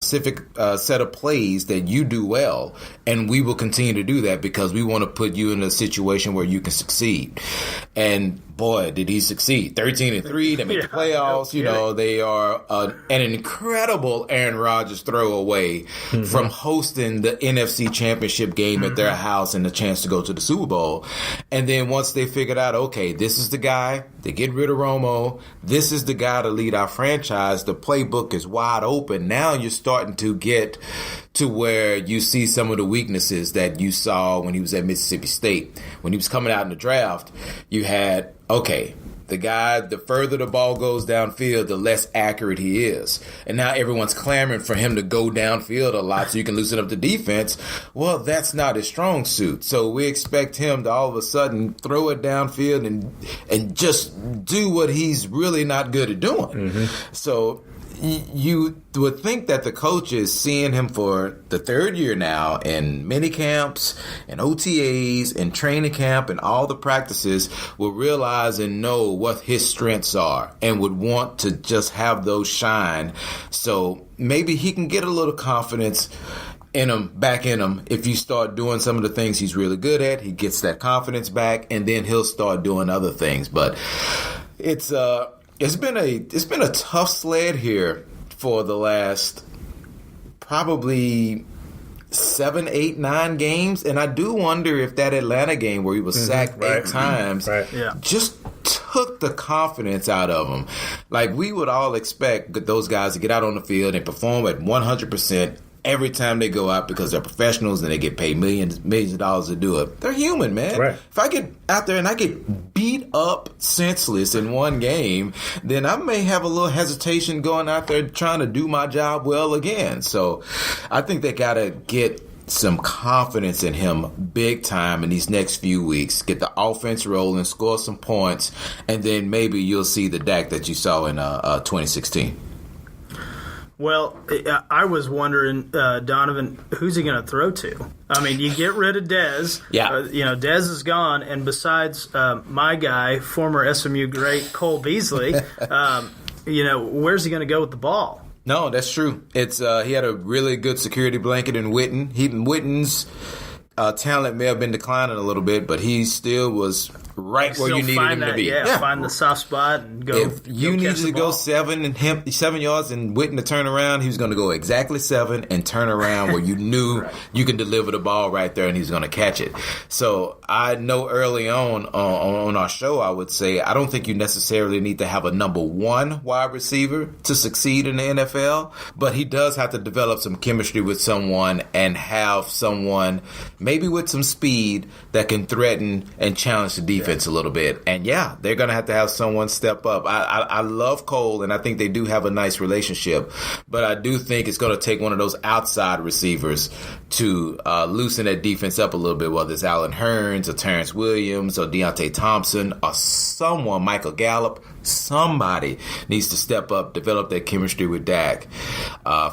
specific set of plays that you do well, and we will continue to do that because we want to put you in a situation where you can succeed. And boy, did he succeed. 13-3, they make the playoffs. You know, they are an incredible Aaron Rodgers throwaway from hosting the NFC Championship game at their house and the chance to go to the Super Bowl. And then once they figured out, okay, this is the guy, they get rid of Romo, this is the guy to lead our franchise, the playbook is wide open. Now you're starting to get to where you see some of the weaknesses that you saw when he was at Mississippi State. When he was coming out in the draft, you had, okay, the guy, the further the ball goes downfield, the less accurate he is. And now everyone's clamoring for him to go downfield a lot so you can loosen up the defense. Well, that's not his strong suit. So we expect him to all of a sudden throw it downfield and just do what he's really not good at doing. So you would think that the coaches, seeing him for the third year now in mini camps and OTAs and training camp and all the practices, will realize and know what his strengths are and would want to just have those shine. So maybe he can get a little confidence back in him. If you start doing some of the things he's really good at, he gets that confidence back, and then he'll start doing other things. But it's been a tough sled here for the last probably 7, 8, 9 games, and I do wonder if that Atlanta game where he was sacked 8 times just took the confidence out of him. Like, we would all expect those guys to get out on the field and perform at 100% every time they go out because they're professionals and they get paid millions of dollars to do it. They're human, man. Right. If I get out there and I get beat up senseless in one game, then I may have a little hesitation going out there trying to do my job well again. So I think they got to get some confidence in him big time in these next few weeks, get the offense rolling, score some points, and then maybe you'll see the Dak that you saw in 2016. Well, I was wondering, Donovan, who's he going to throw to? I mean, you get rid of Dez. Dez is gone, and besides my guy, former SMU great Cole Beasley, where's he going to go with the ball? No, that's true. It's he had a really good security blanket in Witten. Witten's talent may have been declining a little bit, but he still was right where you needed him to be. Find the soft spot and go. If you needed to go 7 yards and Witten to turn around, he was going to go exactly 7 and turn around where you knew you can deliver the ball right there, and he's going to catch it. So I know early on our show, I would say I don't think you necessarily need to have a number 1 wide receiver to succeed in the NFL, but he does have to develop some chemistry with someone and have someone maybe with some speed that can threaten and challenge the defense a little bit. And they're going to have someone step up. I love Cole, and I think they do have a nice relationship, but I do think it's going to take one of those outside receivers to loosen that defense up a little bit, whether it's Allen Hurns or Terrence Williams or Deontay Thompson or someone, Michael Gallup. Somebody needs to step up, develop that chemistry with Dak.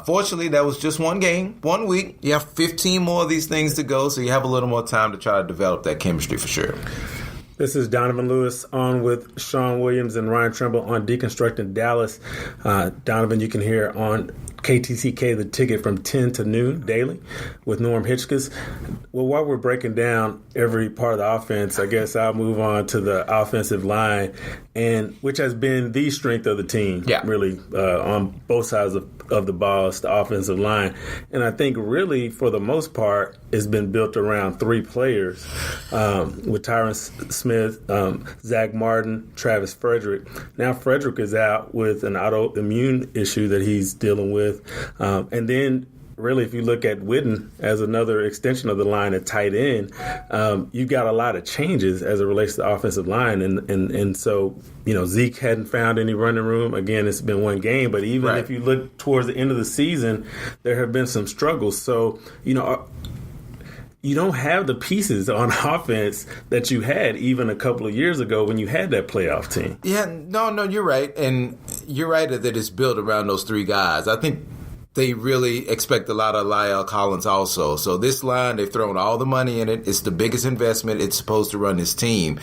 Fortunately, that was just one game, 1 week. You have 15 more of these things to go, so you have a little more time to try to develop that chemistry for sure. This is Donovan Lewis on with Sean Williams and Ryan Trimble on Deconstructing Dallas. Donovan, you can hear on KTCK The Ticket from 10 to noon daily with Norm Hitchkes. Well, while we're breaking down every part of the offense, I guess I'll move on to the offensive line, and which has been the strength of the team, really, on both sides of the ball. It's the offensive line. And I think really, for the most part, it's been built around 3 players, with Tyron Smith, Zach Martin, Travis Frederick. Now Frederick is out with an autoimmune issue that he's dealing with. And then really, if you look at Witten as another extension of the line at tight end, you've got a lot of changes as it relates to the offensive line. And so, Zeke hadn't found any running room. Again, it's been one game, but even if you look towards the end of the season, there have been some struggles. So, you don't have the pieces on offense that you had even a couple of years ago when you had that playoff team. Yeah, no, you're right. And you're right that it's built around those 3 guys. I think they really expect a lot of Lyle Collins also. So this line, they've thrown all the money in it. It's the biggest investment. It's supposed to run this team.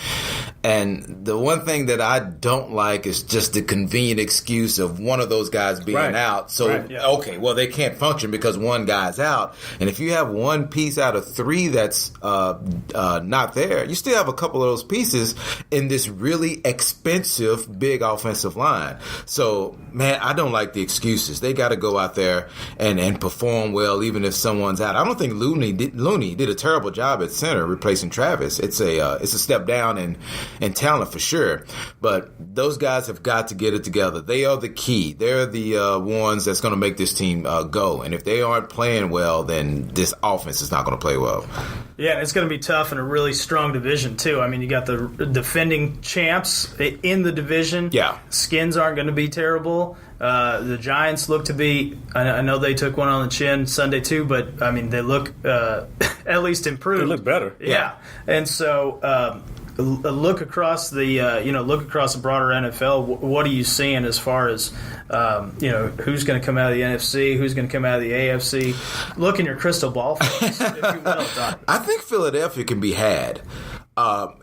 And the one thing that I don't like is just the convenient excuse of one of those guys being out. So, okay, well, they can't function because one guy's out. And if you have one piece out of three that's not there, you still have a couple of those pieces in this really expensive, big offensive line. So, man, I don't like the excuses. They got to go out there and perform well, even if someone's out. I don't think Looney did a terrible job at center replacing Travis. It's a step down in talent for sure, but those guys have got to get it together. They are the key. They're the ones that's going to make this team go. And if they aren't playing well, then this offense is not going to play well. Yeah, it's going to be tough in a really strong division too. I mean, you got the defending champs in the division. Yeah, Skins aren't going to be terrible. The Giants look to be, I know they took one on the chin Sunday too, but I mean, they look at least improved. They look better. Yeah. And so look across the broader NFL. What are you seeing as far as who's going to come out of the NFC, who's going to come out of the AFC? Look in your crystal ball for us, if you will, Donnie. I think Philadelphia can be had.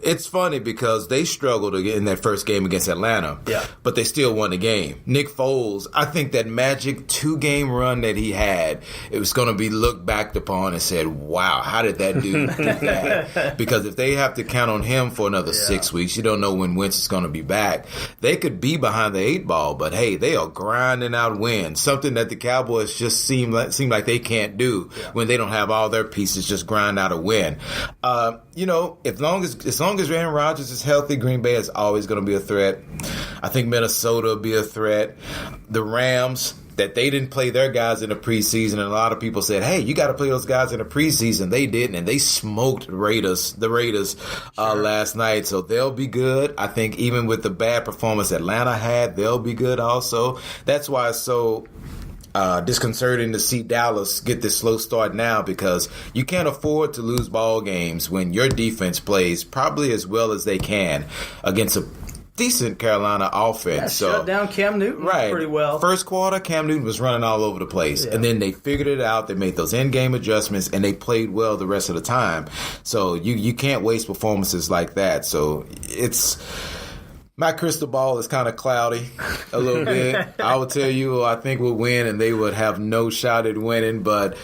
It's funny because they struggled in that first game against Atlanta, but they still won the game. Nick Foles, I think that magic 2-game run that he had, it was going to be looked back upon and said, wow, how did that dude do that? Because if they have to count on him for another 6 weeks, you don't know when Wentz is going to be back. They could be behind the 8 ball, but hey, they are grinding out wins, something that the Cowboys just seem like they can't do when they don't have all their pieces, just grind out a win. As long as Aaron Rodgers is healthy, Green Bay is always going to be a threat. I think Minnesota will be a threat. The Rams, that they didn't play their guys in the preseason, and a lot of people said, hey, you got to play those guys in the preseason. They didn't, and they smoked the Raiders last night, so they'll be good. I think even with the bad performance Atlanta had, they'll be good also. That's why it's so disconcerting to see Dallas get this slow start now, because you can't afford to lose ball games when your defense plays probably as well as they can against a decent Carolina offense. Shut down Cam Newton pretty well. First quarter, Cam Newton was running all over the place. And then they figured it out. They made those in-game adjustments, and they played well the rest of the time. So you can't waste performances like that. So my crystal ball is kind of cloudy a little bit. I will tell you, I think we'll win, and they would have no shot at winning. But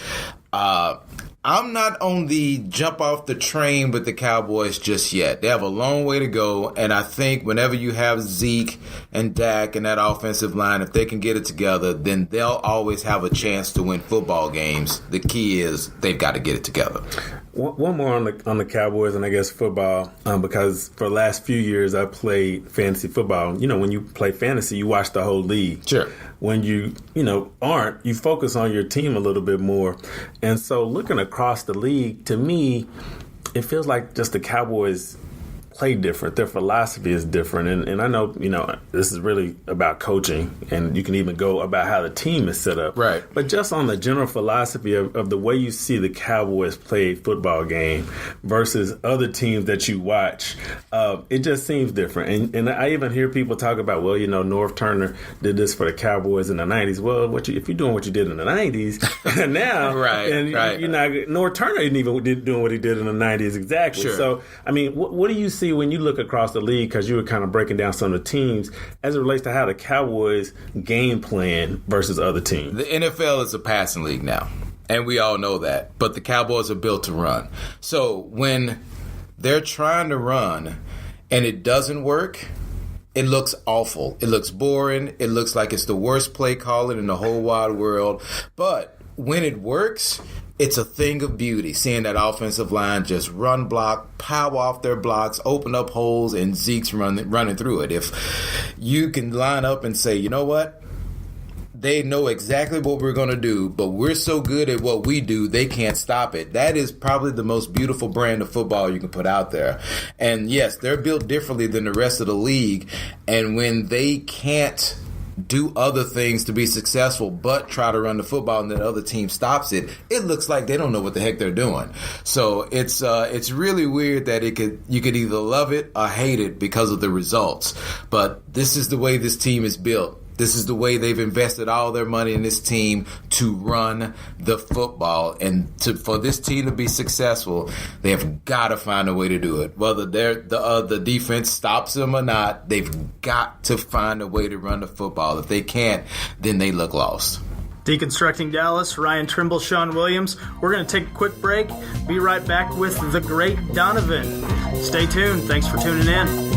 I'm not on the jump off the train with the Cowboys just yet. They have a long way to go, and I think whenever you have Zeke and Dak and that offensive line, if they can get it together, then they'll always have a chance to win football games. The key is they've got to get it together. One more on the Cowboys and I guess football, because for the last few years I played fantasy football. You know, when you play fantasy, you watch the whole league. Sure. When you aren't, you focus on your team a little bit more. And so looking across the league, to me, it feels like just the Cowboys play different. Their philosophy is different. And I know, this is really about coaching, and you can even go about how the team is set up. Right. But just on the general philosophy of the way you see the Cowboys play a football game versus other teams that you watch, it just seems different. And I even hear people talk about, well, North Turner did this for the Cowboys in the 90s. Well, if you're doing what you did in the 90s now, you're not, North Turner isn't even doing what he did in the 90s exactly. Sure. So, I mean, what do you see when you look across the league, because you were kind of breaking down some of the teams, as it relates to how the Cowboys game plan versus other teams? The NFL is a passing league now, and we all know that, but the Cowboys are built to run. So when they're trying to run and it doesn't work, it looks awful. It looks boring. It looks like it's the worst play calling in the whole wide world. But when it works, it's a thing of beauty, seeing that offensive line just run block, power off their blocks, open up holes, and Zeke's running through it. If you can line up and say, you know what? They know exactly what we're going to do, but we're so good at what we do, they can't stop it. That is probably the most beautiful brand of football you can put out there. And yes, they're built differently than the rest of the league. And when they can't do other things to be successful but try to run the football and the other team stops it, it looks like they don't know what the heck they're doing. So it's really weird that you could either love it or hate it because of the results. But this is the way this team is built. This is the way they've invested all their money in this team to run the football. And for this team to be successful, they have got to find a way to do it. Whether the defense stops them or not, they've got to find a way to run the football. If they can't, then they look lost. Deconstructing Dallas, Ryan Trimble, Sean Williams. We're going to take a quick break. Be right back with the Great Donovan. Stay tuned. Thanks for tuning in.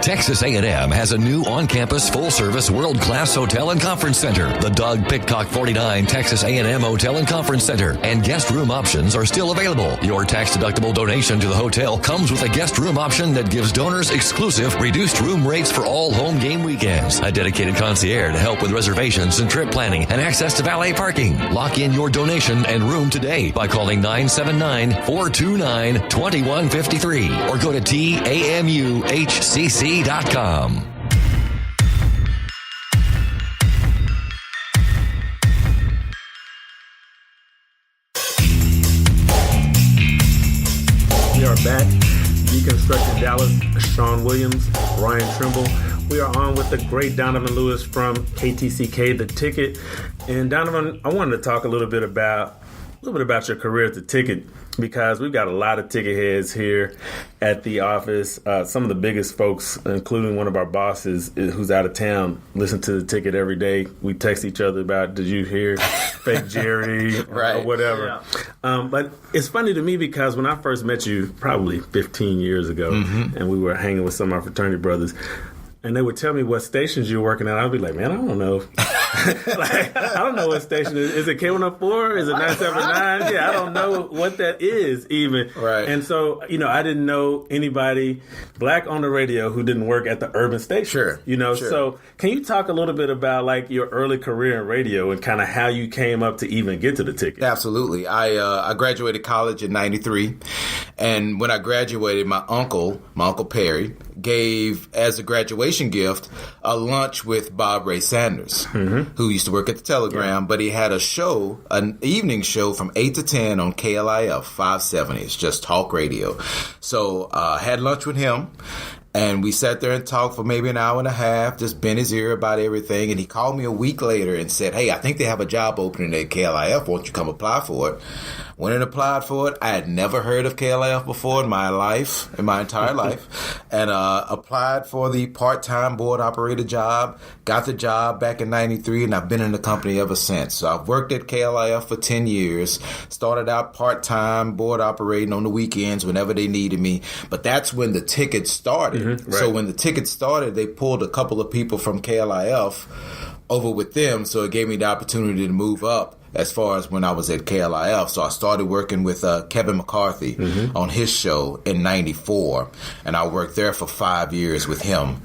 Texas A&M has a new on-campus full-service world-class hotel and conference center, the Doug Pickcock 49 Texas A&M Hotel and Conference Center, and guest room options are still available. Your tax-deductible donation to the hotel comes with a guest room option that gives donors exclusive reduced room rates for all home game weekends, a dedicated concierge to help with reservations and trip planning, and access to valet parking. Lock in your donation and room today by calling 979-429-2153 or go to TAMUHCC.com. We are back. Deconstructing Dallas, Sean Williams, Ryan Trimble. We are on with the great Donovan Lewis from KTCK, The Ticket. And Donovan, I wanted to talk a little bit about your career at The Ticket, because we've got a lot of ticket heads here at the office. Some of the biggest folks, including one of our bosses who's out of town, listen to The Ticket every day. We text each other about, did you hear Fake Jerry right. or whatever. Yeah. But it's funny to me because when I first met you probably 15 years ago, and we were hanging with some of our fraternity brothers, and they would tell me what stations you were working at. I'd be like, man, I don't know. I don't know what station it is. Is it K104? Is it 979? Yeah, I don't know what that is even. Right. And so, I didn't know anybody black on the radio who didn't work at the urban station. Sure. Sure. So can you talk a little bit about your early career in radio and kind of how you came up to even get to The Ticket? Absolutely. I graduated college in '93, and when I graduated, my uncle Perry, gave as a graduation gift a lunch with Bob Ray Sanders, who used to work at the Telegram, but he had a show, an evening show from 8 to 10 on KLIF 570. It's just talk radio. So I had lunch with him, and we sat there and talked for maybe an hour and a half, just bent his ear about everything. And he called me a week later and said, hey, I think they have a job opening at KLIF. Won't you come apply for it? Went and applied for it. I had never heard of KLIF before in my entire life, and applied for the part-time board operator job. Got the job back in '93, and I've been in the company ever since. So I've worked at KLIF for 10 years. Started out part-time board operating on the weekends whenever they needed me. But that's when The Ticket started. Right. So when The Ticket started, they pulled a couple of people from KLIF over with them, so it gave me the opportunity to move up as far as when I was at KLIF. So I started working with Kevin McCarthy on his show in '94, and I worked there for 5 years with him.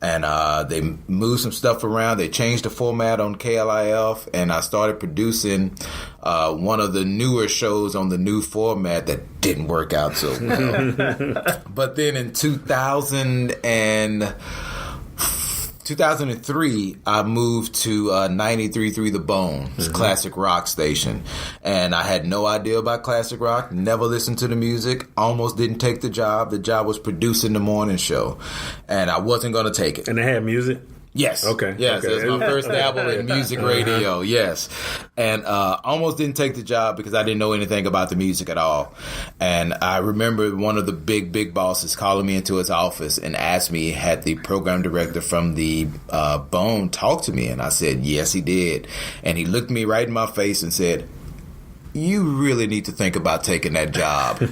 And they moved some stuff around. They changed the format on KLIF, and I started producing one of the newer shows on the new format that didn't work out so well. But then in 2003, I moved to 93.3 The Bone, this classic rock station. And I had no idea about classic rock, never listened to the music, almost didn't take the job. The job was producing the morning show, and I wasn't going to take it. And they had music? Yes. Okay. Yes, okay. It was my first dabble in music radio, yes. And almost didn't take the job because I didn't know anything about the music at all. And I remember one of the big bosses calling me into his office and asked me, had the program director from the Bone talk to me? And I said, yes, he did. And he looked me right in my face and said, you really need to think about taking that job.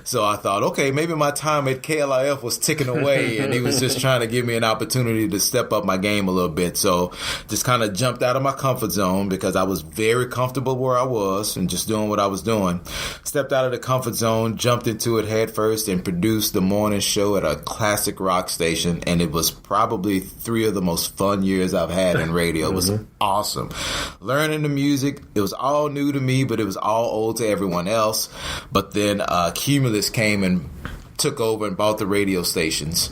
So I thought, okay, maybe my time at KLIF was ticking away, and he was just trying to give me an opportunity to step up my game a little bit. So just kind of jumped out of my comfort zone because I was very comfortable where I was and just doing what I was doing. Stepped out of the comfort zone, jumped into it head first, and produced the morning show at a classic rock station. And it was probably 3 of the most fun years I've had in radio. It was awesome. Learning the music, it was all new to me, but it was all all owed to everyone else. But then Cumulus came and took over and bought the radio stations.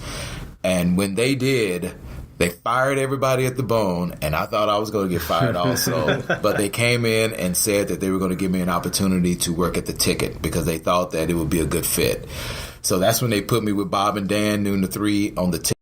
And when they did, they fired everybody at the bone, and I thought I was going to get fired also. But they came in and said that they were going to give me an opportunity to work at the Ticket because they thought that it would be a good fit. So that's when they put me with Bob and Dan, noon to 3 on the Ticket.